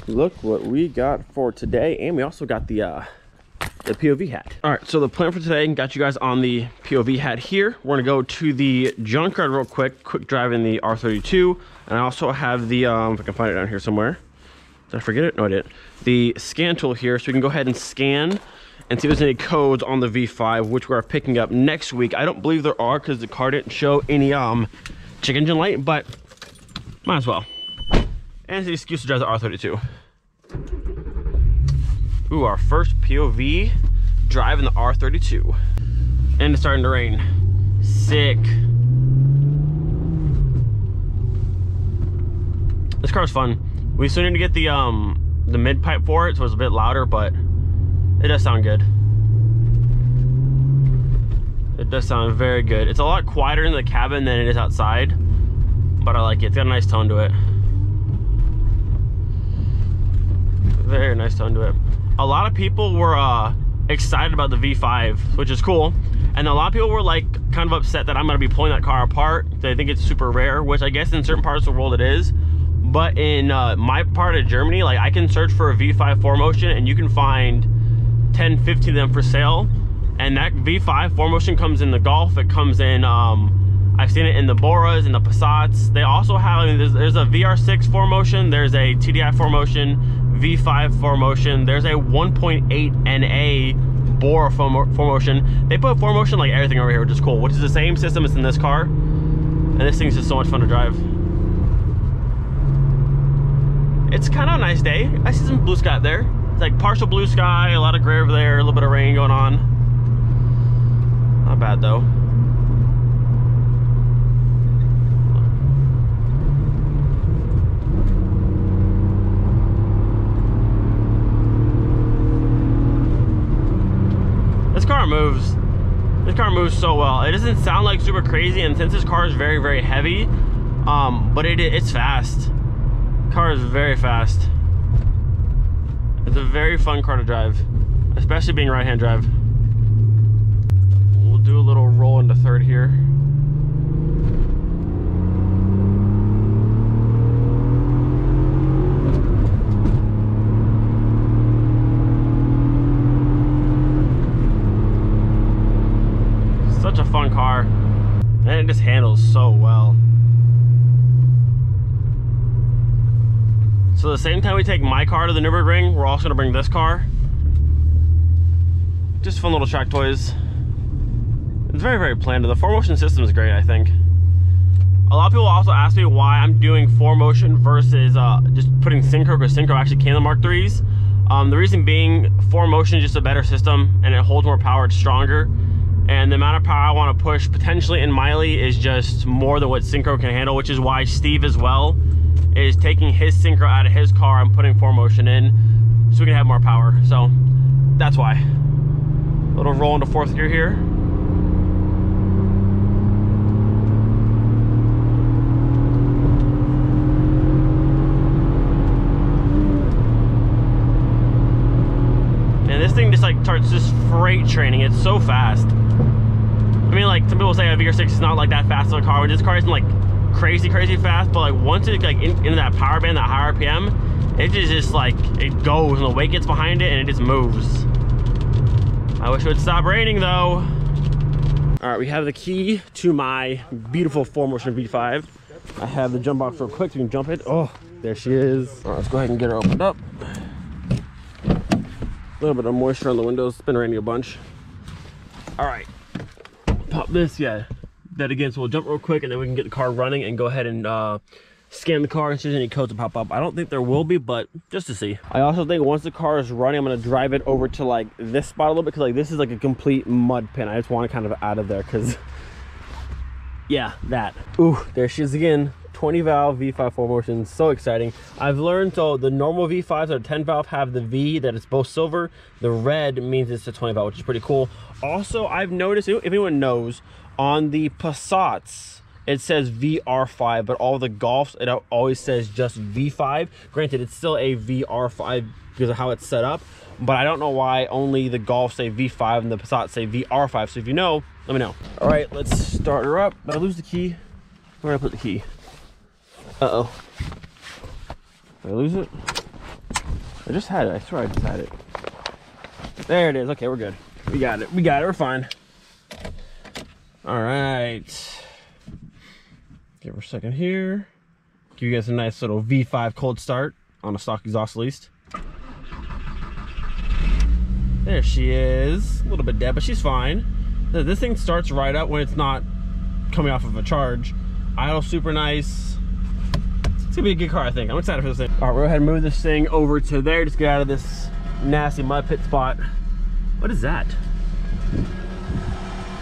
look what we got for today. And we also got the POV hat. All right, so the plan for today, got you guys on the POV hat here. We're gonna go to the junkyard real quick drive in the R32. And I also have the, if I can find it down here somewhere. Did I forget it? No, I didn't. The scan tool here, so we can go ahead and scan and see if there's any codes on the V5, which we are picking up next week. I don't believe there are because the car didn't show any check engine light, but might as well. And it's the excuse to drive the R32. Ooh, our first POV drive in the R32. And it's starting to rain. Sick. This car's fun. We still need to get the mid pipe for it, so it's a bit louder, but it does sound good. It does sound very good. It's a lot quieter in the cabin than it is outside, but I like it. It's got a nice tone to it. Very nice tone to it. A lot of people were excited about the V5, which is cool. And a lot of people were like kind of upset that I'm gonna be pulling that car apart. They think it's super rare, which I guess in certain parts of the world it is. But in my part of Germany, like I can search for a V5 4Motion and you can find 10, 15 of them for sale. And that V5 4Motion comes in the Golf, it comes in, I've seen it in the Boras and the Passats. They also have, I mean, there's a VR6 4Motion, there's a TDI 4Motion, V5 4Motion, there's a 1.8 NA Bora 4Motion. They put 4Motion like everything over here, which is cool, which is the same system as in this car. And this thing's just so much fun to drive. It's kind of a nice day. I see some blue sky up there. It's like partial blue sky, a lot of gray over there, a little bit of rain going on. Not bad though. This car moves. This car moves so well. It doesn't sound like super crazy, and since this car is very, very heavy, but it's fast. Car is very fast. It's a very fun car to drive, especially being right-hand drive. We'll do a little roll into third here. Such a fun car, and it just handles so well. So the same time we take my car to the Nürburgring, we're also gonna bring this car. Just fun little track toys. It's very, very planned. The 4Motion system is great, I think. A lot of people also ask me why I'm doing 4Motion versus just putting Synchro, because Synchro actually came in the Mark IIIs. The reason being, 4Motion is just a better system and it holds more power, it's stronger. And the amount of power I want to push potentially in Miley is just more than what Synchro can handle, which is why Steve as well is taking his Synchro out of his car and putting 4Motion in so we can have more power. So that's why. A little roll into fourth gear here. And this thing just like starts just freight training. It's so fast. I mean, like some people say a VR6 is not like that fast of a car, but this car isn't like crazy fast, but like once it like into that power band, that high RPM, it just like it goes and the weight gets behind it and it just moves. I wish it would stop raining though. All right, we have the key to my beautiful 4Motion V5. I have the jump box real quick so you can jump it. Oh, there she is. All right, let's go ahead and get her opened up. A little bit of moisture on the windows. It's been raining a bunch. All right, pop this, yeah. That again, so we'll jump real quick and then we can get the car running and go ahead and scan the car and see if there's any codes that pop up. I don't think there will be, but just to see. I also think once the car is running, I'm gonna drive it over to like this spot a little bit, because like this is like a complete mud pin. I just want it kind of out of there because yeah, that. Ooh, there she is again. 20 valve V5 4Motion, so exciting. I've learned, so the normal V5s or 10 valve have the V that is both silver. The red means it's a 20 valve, which is pretty cool. Also, I've noticed, if anyone knows, on the Passats, it says VR5, but all the Golfs, it always says just V5. Granted, it's still a VR5 because of how it's set up, but I don't know why only the Golfs say V5 and the Passats say VR5. So if you know, let me know. All right, let's start her up. Did I lose the key? Where did I put the key? Uh-oh. Did I lose it? I just had it. I swear I just had it. There it is. Okay, we're good. We got it. We got it. We're fine. All right. Give her a second here. Give you guys a nice little V5 cold start on a stock exhaust at least. There she is. A little bit dead, but she's fine. This thing starts right up when it's not coming off of a charge. Idle super nice. It's gonna be a good car, I think. I'm excited for this thing. All right, we'll go ahead and move this thing over to there. Just get out of this nasty mud pit spot. What is that?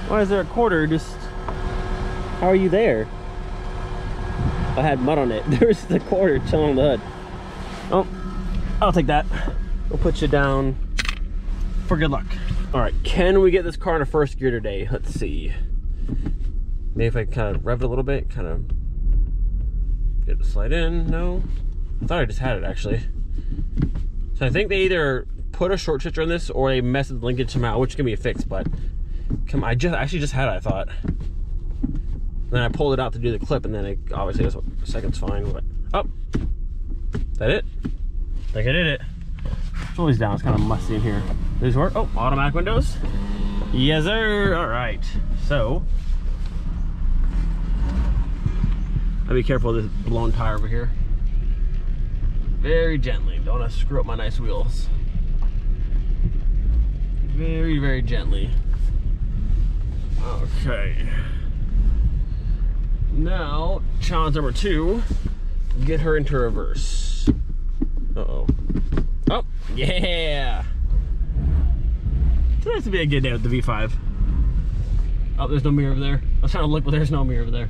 Why is there a quarter just... How are you there? I had mud on it. There's the quarter chilling on the hood. Oh, I'll take that. We'll put you down for good luck. All right, can we get this car in a first gear today? Let's see. Maybe if I kind of rev it a little bit, kind of get it to slide in. No, I thought I just had it actually. So I think they either put a short switcher on this or they messed with the linkage somehow, which can be a fix, but come, I actually just had it, I thought. Then I pulled it out to do the clip, and then it obviously this second's fine. But oh, is that it? I think I did it. It's always down. It's kind of musty in here. Does this work? Oh, automatic windows. Yes, sir. All right. So I'll be careful of this blown tire over here. Very gently. Don't want to screw up my nice wheels. Very, very gently. Okay. Now, challenge number 2, get her into reverse. Uh-oh. Oh, yeah! Today's to be a good day with the V5. Oh, there's no mirror over there. I was trying to look, but there's no mirror over there.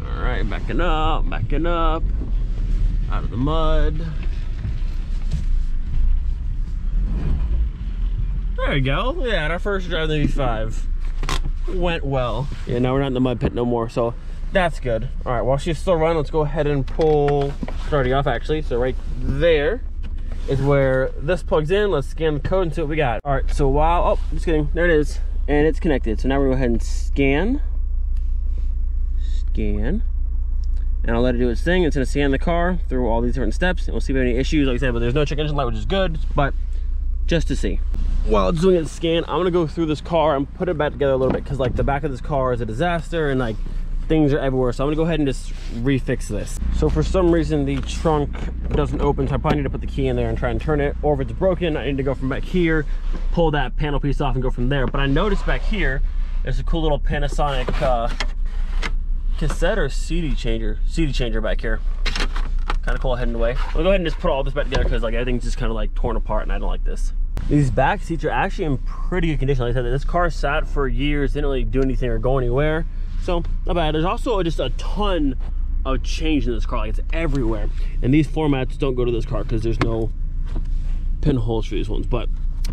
All right, backing up, out of the mud. There we go. Yeah, our first drive in the V5 went well. Yeah, now we're not in the mud pit no more, so that's good. All right, while she's still running, let's go ahead and pull starting off actually. So right there is where this plugs in. Let's scan the code and see what we got. All right, so while, oh, just kidding, there it is, and it's connected. So now we're gonna go ahead and scan, and I'll let it do its thing. It's gonna scan the car through all these different steps, and we'll see if we have any issues. Like I said, but there's no check engine light, which is good, but just to see. While it's doing its scan, I'm gonna go through this car and put it back together a little bit, because like the back of this car is a disaster and like things are everywhere. So I'm gonna go ahead and just refix this. So for some reason the trunk doesn't open, so I probably need to put the key in there and try and turn it, or if it's broken I need to go from back here, pull that panel piece off and go from there. But I noticed back here there's a cool little Panasonic cassette or CD changer back here. Kind of cool, hidden away. I'll go ahead and just put all this back together, because like everything's just kind of like torn apart and I don't like this. These back seats are actually in pretty good condition. Like I said, this car sat for years, didn't really do anything or go anywhere, so not bad. There's also just a ton of change in this car, like it's everywhere. And these floor mats don't go to this car because there's no pinholes for these ones, but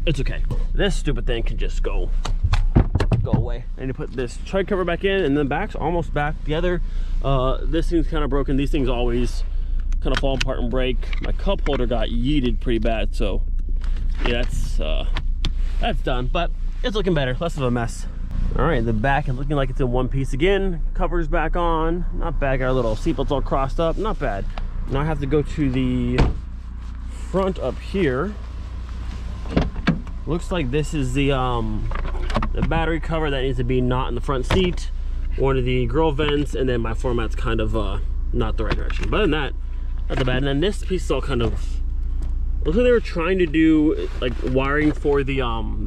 it's okay. This stupid thing can just go away. I need to put this tread cover back in, and the back's almost back together. This thing's kind of broken. These things always kind of fall apart and break. My cup holder got yeeted pretty bad, so yeah, that's done, but it's looking better, less of a mess. All right, the back is looking like it's in one piece again. Covers back on, not bad. Got our little seatbelts all crossed up, not bad. Now I have to go to the front up here. Looks like this is the battery cover that needs to be not in the front seat, one of the grill vents, and then my floor mat's kind of not the right direction. But other than that, not too bad. And then this piece is all kind of, looks like they were trying to do like wiring for the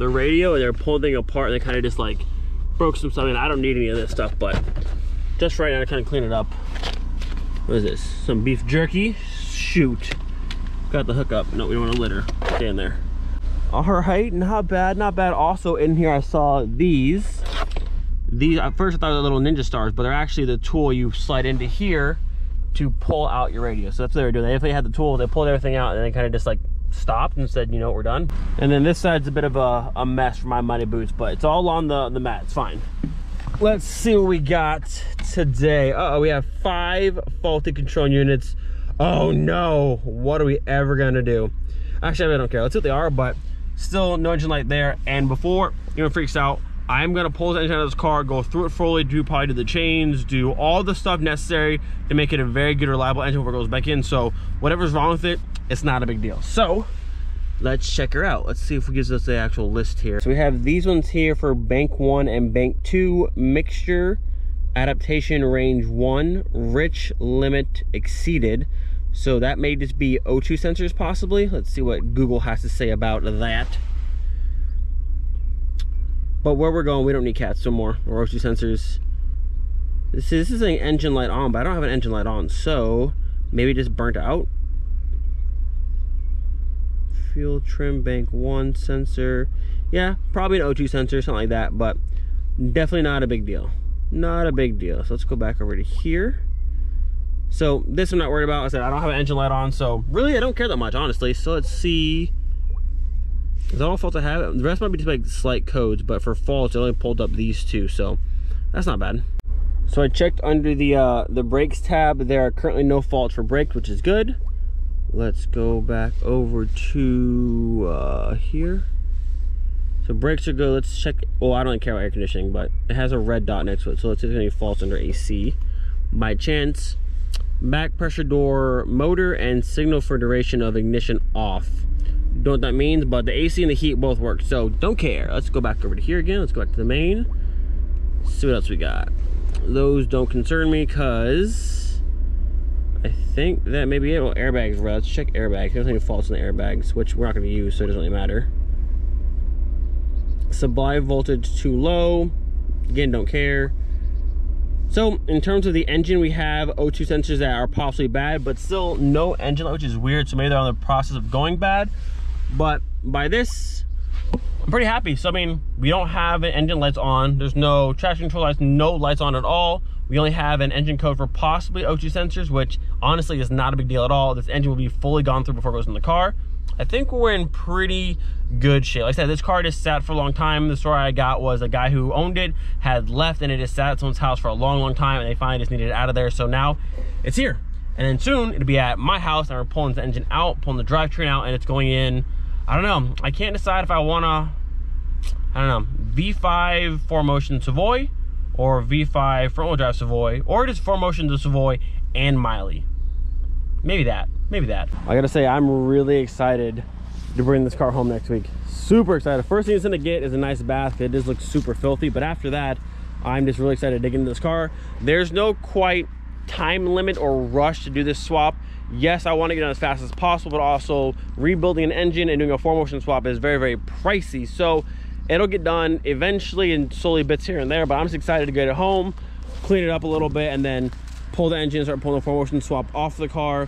radio, and they're pulling things apart, and they kind of just like broke some stuff. And I don't need any of this stuff, but just right now to kind of clean it up. What is this? Some beef jerky? Shoot. Got the hookup. No, we don't want to litter. Stay in there. All right, not bad, not bad. Also in here I saw these at first I thought they were little ninja stars, but they're actually the tool you slide into here to pull out your radio. So that's what they were doing. If they had the tool, they pulled everything out and they kind of just like stopped and said, you know, we're done. And then this side's a bit of a mess for my money boots, but it's all on the mat. It's fine. Let's see what we got today. Uh-oh, we have 5 faulty control units. Oh no, what are we ever gonna do? Actually, I don't care. Let's see what they are, but still no engine light there. And before anyone freaks out, I'm gonna pull the engine out of this car, go through it fully, probably do the chains, do all the stuff necessary to make it a very good, reliable engine before it goes back in. So whatever's wrong with it, it's not a big deal. So let's check her out. Let's see if it gives us the actual list here. So we have these ones here for bank 1 and bank 2, mixture, adaptation range 1, rich limit exceeded. So that may just be O2 sensors possibly. Let's see what Google has to say about that. But where we're going, we don't need cats no more, or O2 sensors. This is an engine light on, but I don't have an engine light on, so maybe just burnt out. Fuel trim bank 1 sensor. Yeah, probably an O2 sensor, something like that, but definitely not a big deal. Not a big deal. So let's go back over to here. So this I'm not worried about. I said I don't have an engine light on, so really I don't care that much, honestly. So let's see. Is that all faults I have? The rest might be just like slight codes, but for faults it only pulled up these two, so that's not bad. So I checked under the brakes tab. There are currently no faults for brakes, which is good. Let's go back over to here. So brakes are good. Let's check. Oh, I don't really care about air conditioning, but it has a red dot next to it, so let's see if there's any faults under AC by chance. Back pressure door motor and signal for duration of ignition off. Don't know what that means, but the AC and the heat both work, so don't care. Let's go back over to here again. Let's go back to the main. See what else we got. Those don't concern me because I think that may be it. Well, airbags, right? Let's check airbags. There's any faults in the airbags, which we're not going to use, so it doesn't really matter. Supply voltage too low. Again, don't care. So in terms of the engine, we have O2 sensors that are possibly bad, but still no engine light, which is weird. So maybe they're on the process of going bad. But by this, I'm pretty happy. So I mean, we don't have an engine lights on. There's no traction control lights, no lights on at all. We only have an engine code for possibly O2 sensors, which honestly is not a big deal at all. This engine will be fully gone through before it goes in the car. I think we're in pretty good shape. Like I said, this car just sat for a long time. The story I got was a guy who owned it had left, and it just sat at someone's house for a long time, and they finally just needed it out of there. So now it's here, and then soon it'll be at my house, and we're pulling the engine out, pulling the drivetrain out, and it's going in. I don't know. I can't decide if I wanna, I don't know, V5 4Motion Savoy or V5 front-wheel drive Savoy, or just 4Motion to Savoy and Miley. Maybe that. Maybe that. I gotta say, I'm really excited to bring this car home next week. Super excited. First thing it's gonna get is a nice bath. It does look super filthy, but after that, I'm just really excited to dig into this car. There's no quite time limit or rush to do this swap. Yes, I want to get done as fast as possible, but also rebuilding an engine and doing a 4Motion swap is very, very pricey. So it'll get done eventually in slowly bits here and there, but I'm just excited to get it home, clean it up a little bit, and then pull the engine, start pulling the 4Motion swap off the car.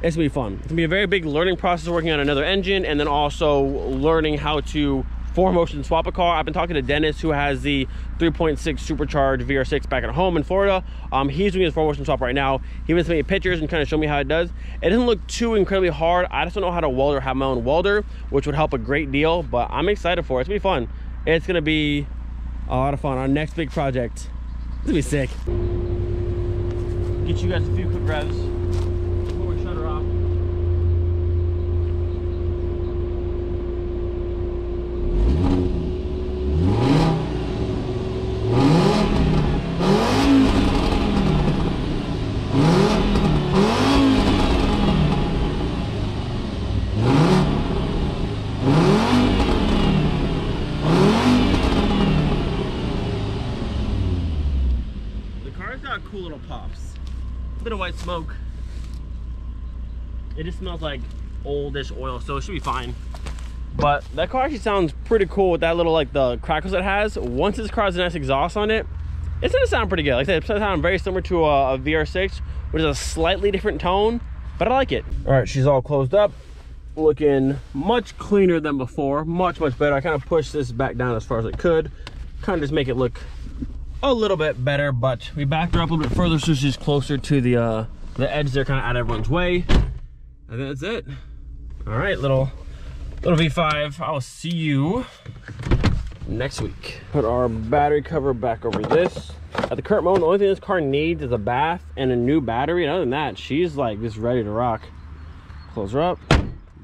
It's gonna be fun. It's gonna be a very big learning process working on another engine, and then also learning how to 4Motion swap a car. I've been talking to Dennis, who has the 3.6 supercharged VR6 back at home in Florida. He's doing his 4Motion swap right now. He was sending me pictures and kind of show me how it does. It doesn't look too incredibly hard. I just don't know how to weld or have my own welder, which would help a great deal, but I'm excited for it. It's gonna be fun. It's gonna be a lot of fun. Our next big project. It's gonna be sick. Get you guys a few quick revs. Cool little pops. A bit of white smoke. It just smells like oldish oil, so it should be fine. But that car actually sounds pretty cool with that little, like, the crackles it has. Once this car has a nice exhaust on it, it's gonna sound pretty good. Like I said, it's gonna sound very similar to a VR6, which is a slightly different tone, but I like it. All right, she's all closed up, looking much cleaner than before, much better. I kind of pushed this back down as far as I could, kind of just make it look a little bit better, but we backed her up a little bit further so she's closer to the edge there, kind of out of everyone's way. I think that's it. All right, little V5. I will see you next week. Put our battery cover back over this. At the current moment, the only thing this car needs is a bath and a new battery, and other than that, she's like just ready to rock. Close her up.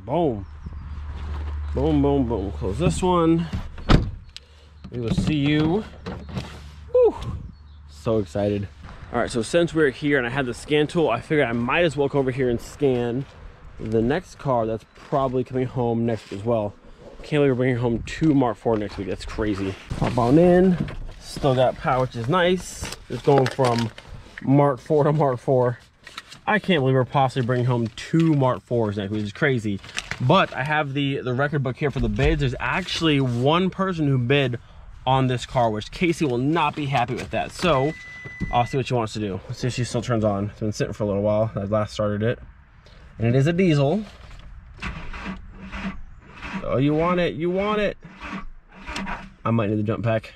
Boom. Boom, boom, boom. Close this one. We will see you. Woo! So excited. All right, so since we're here and I had the scan tool, I figured I might as well come over here and scan the next car that's probably coming home next week as well. Can't believe we're bringing home 2 Mark IV next week. That's crazy. Hop on in. Still got power, which is nice. Just going from Mark IV to Mark IV. I can't believe we're possibly bringing home 2 Mark IVs next week, which is crazy. But I have the record book here for the bids. There's actually one person who bid on this car, which Casey will not be happy with that. So I'll see what she wants to do. Let's see if she still turns on. It's been sitting for a little while. I last started it. And it is a diesel. Oh, you want it, you want it. I might need the jump pack.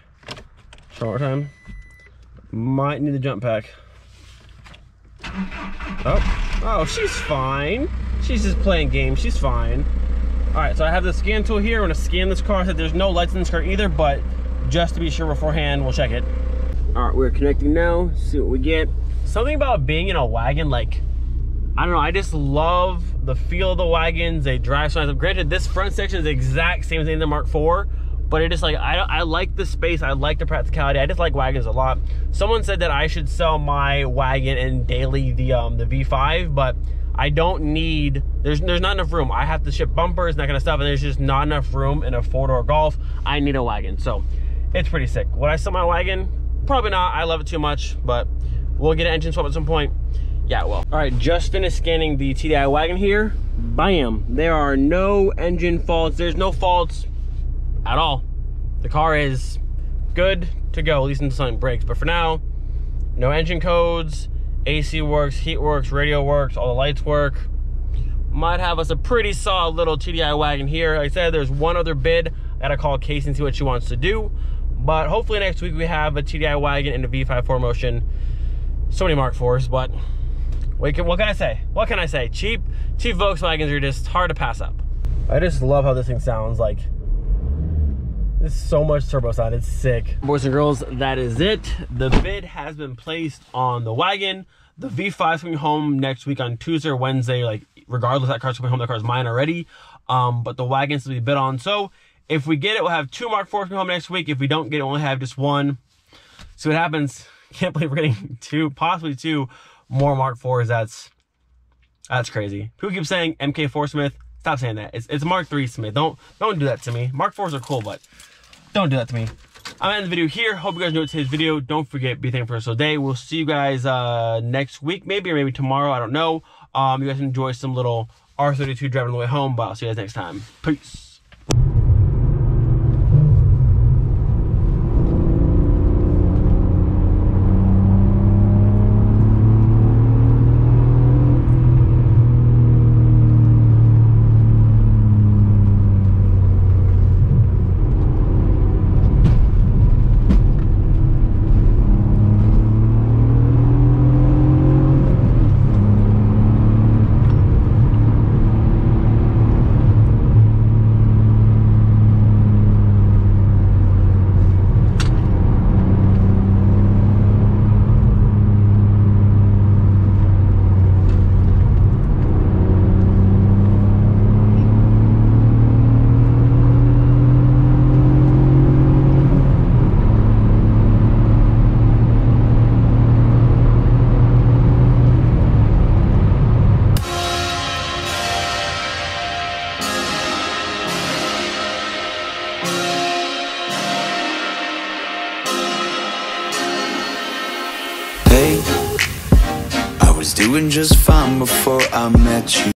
Try one more time. Might need the jump pack. Oh, she's fine. She's just playing games, she's fine. All right, so I have the scan tool here. I'm gonna scan this car. I said there's no lights in this car either, but just to be sure beforehand, we'll check it. All right, we're connecting now, see what we get. Something about being in a wagon, like, I don't know, I just love the feel of the wagons. They drive so nice. Granted, this front section is the exact same as in the Mark IV, but it just like, I like the space, I like the practicality. I just like wagons a lot. Someone said that I should sell my wagon and daily the V5, but I don't need, there's not enough room. I have to ship bumpers and that kind of stuff, and there's just not enough room in a 4-door Golf. I need a wagon, so it's pretty sick. Would I sell my wagon? Probably not. I love it too much, but we'll get an engine swap at some point. Yeah, well. All right, just finished scanning the TDI wagon here. Bam, there are no engine faults. There's no faults at all. The car is good to go, at least until something breaks. But for now, no engine codes, AC works, heat works, radio works, all the lights work. Might have us a pretty solid little TDI wagon here. Like I said, there's one other bid. I gotta call Casey and see what she wants to do. But hopefully next week we have a TDI wagon and a V5 4Motion. So many Mark IVs, but what can I say? What can I say? Cheap Volkswagens are just hard to pass up. I just love how this thing sounds. Like, there's so much turbo sound, it's sick. Boys and girls, that is it. The bid has been placed on the wagon. The V5 is coming home next week on Tuesday or Wednesday. Like, regardless, that car's coming home, that car's mine already. But the wagon's to be bid on. So if we get it, we'll have 2 Mark IVs coming home next week. If we don't get it, we'll only have just one. See what happens. Can't believe we're getting 2, possibly 2 more Mark IVs. That's crazy. People keep saying MK4 Smith. Stop saying that. It's Mark III Smith. Don't do that to me. Mark IVs are cool, but don't do that to me. I'm ending the video here. Hope you guys enjoyed today's video. Don't forget, be thankful for this day. We'll see you guys next week, maybe, or maybe tomorrow. I don't know. You guys enjoy some little R32 driving on the way home, but I'll see you guys next time. Peace. Doing just fine before I met you.